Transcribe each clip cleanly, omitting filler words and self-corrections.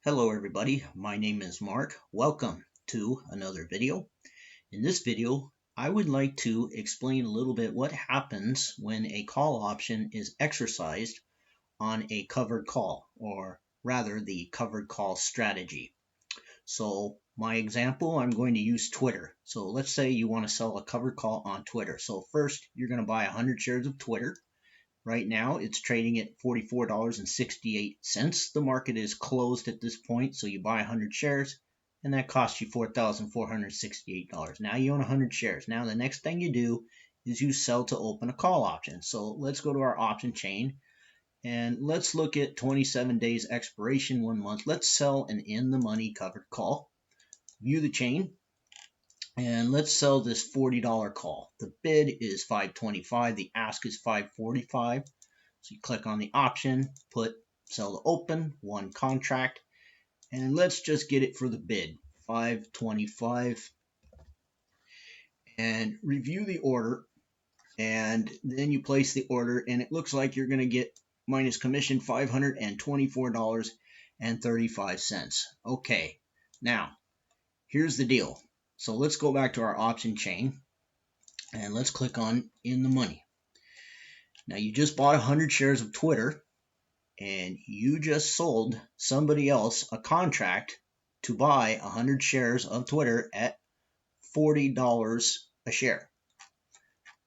Hello everybody, my name is Mark. Welcome to another video. In this video, I would like to explain a little bit what happens when a call option is exercised on a covered call, or rather the covered call strategy. So my example, I'm going to use Twitter. So let's say you want to sell a covered call on Twitter. So first, you're going to buy 100 shares of Twitter. Right now, it's trading at $44.68. The market is closed at this point, so you buy 100 shares, and that costs you $4,468. Now you own 100 shares. Now the next thing you do is you sell to open a call option. So let's go to our option chain, and let's look at 27 days expiration, 1 month. Let's sell an in-the-money covered call. View the chain. And let's sell this $40 call. The bid is $525. The ask is $545. So you click on the option, put sell to open, one contract, and let's just get it for the bid, $525. And review the order, and then you place the order, and it looks like you're going to get minus commission $524.35. Okay, now here's the deal. So let's go back to our option chain and let's click on in the money. Now you just bought 100 shares of Twitter and you just sold somebody else a contract to buy 100 shares of Twitter at $40 a share.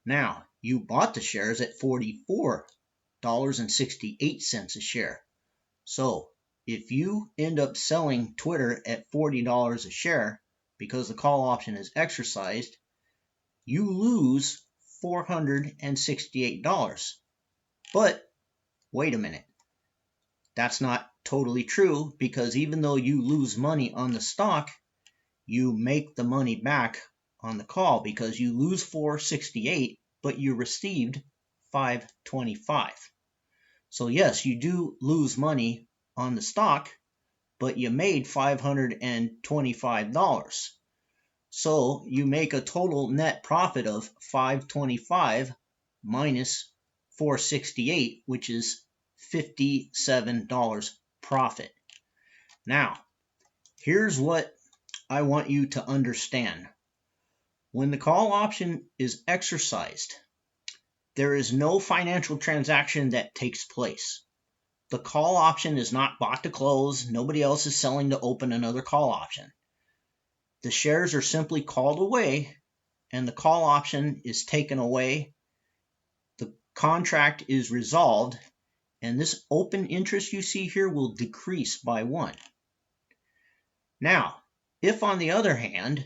Now you bought the shares at $44.68 a share. So if you end up selling Twitter at $40 a share because the call option is exercised, you lose $468. But wait a minute. That's not totally true, because even though you lose money on the stock, you make the money back on the call, because you lose $468, but you received $525. So yes, you do lose money on the stock, but you made $525. So you make a total net profit of $525 minus $468, which is $57 profit. Now, here's what I want you to understand. When the call option is exercised, there is no financial transaction that takes place. The call option is not bought to close. Nobody else is selling to open another call option. The shares are simply called away, and the call option is taken away. The contract is resolved, and this open interest you see here will decrease by 1. Now, if on the other hand,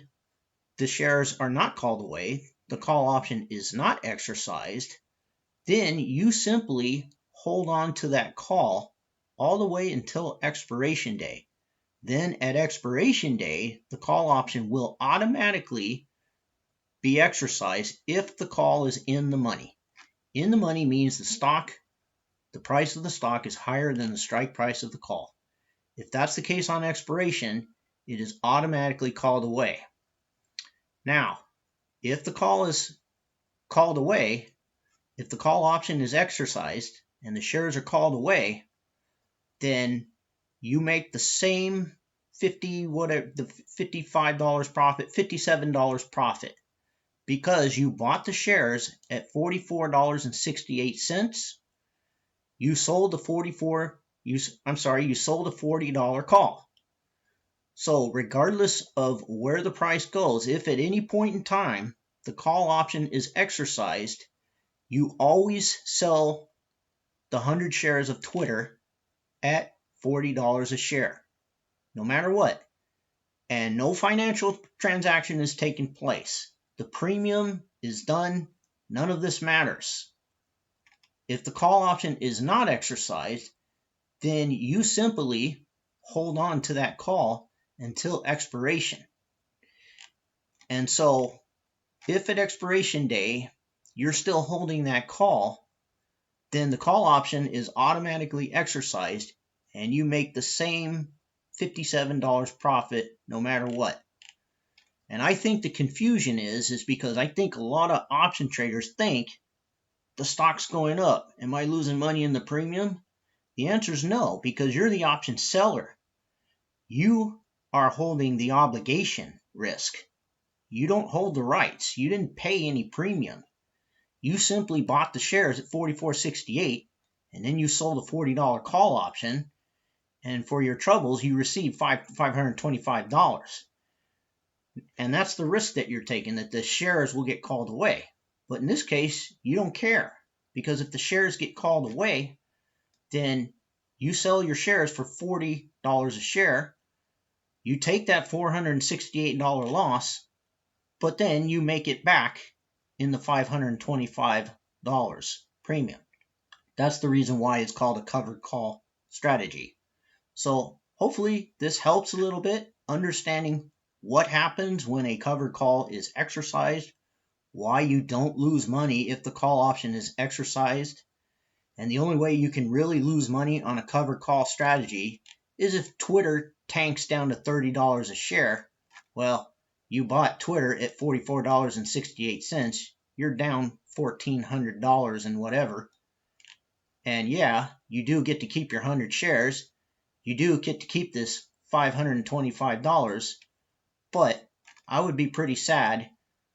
the shares are not called away, the call option is not exercised, then you simply hold on to that call all the way until expiration day. Then at expiration day, the call option will automatically be exercised if the call is in the money. In the money means the price of the stock is higher than the strike price of the call. If that's the case on expiration, it is automatically called away. Now, if the call is called away, if the call option is exercised and the shares are called away, then you make the same $55 profit, $57 profit, because you bought the shares at $44.68. You sold a $40 call. So regardless of where the price goes, if at any point in time the call option is exercised, you always sell the 100 shares of Twitter at $40 a share, no matter what. And no financial transaction is taking place. The premium is done. None of this matters. If the call option is not exercised, then you simply hold on to that call until expiration. And so if at expiration day you're still holding that call, then the call option is automatically exercised and you make the same $57 profit no matter what. And I think the confusion is because I think a lot of option traders think the stock's going up. Am I losing money in the premium? The answer is no, because you're the option seller. You are holding the obligation risk. You don't hold the rights. You didn't pay any premium. You simply bought the shares at $44.68, and then you sold a $40 call option, and for your troubles, you received $525. And that's the risk that you're taking, that the shares will get called away. But in this case, you don't care, because if the shares get called away, then you sell your shares for $40 a share. You take that $468 loss, but then you make it back in the $525 premium. That's the reason why it's called a covered call strategy. So hopefully this helps a little bit, understanding what happens when a covered call is exercised, why you don't lose money if the call option is exercised. And the only way you can really lose money on a covered call strategy is if Twitter tanks down to $30 a share. Well, you bought Twitter at $44.68. You're down $1,400 and whatever. And yeah, you do get to keep your 100 shares. You do get to keep this $525, but I would be pretty sad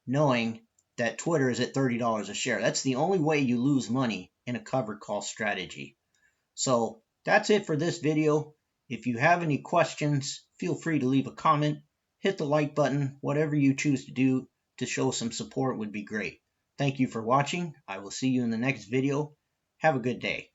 knowing that Twitter is at $30 a share. That's the only way you lose money in a covered call strategy. So that's it for this video. If you have any questions, feel free to leave a comment, hit the like button, whatever you choose to do to show some support would be great. Thank you for watching. I will see you in the next video. Have a good day.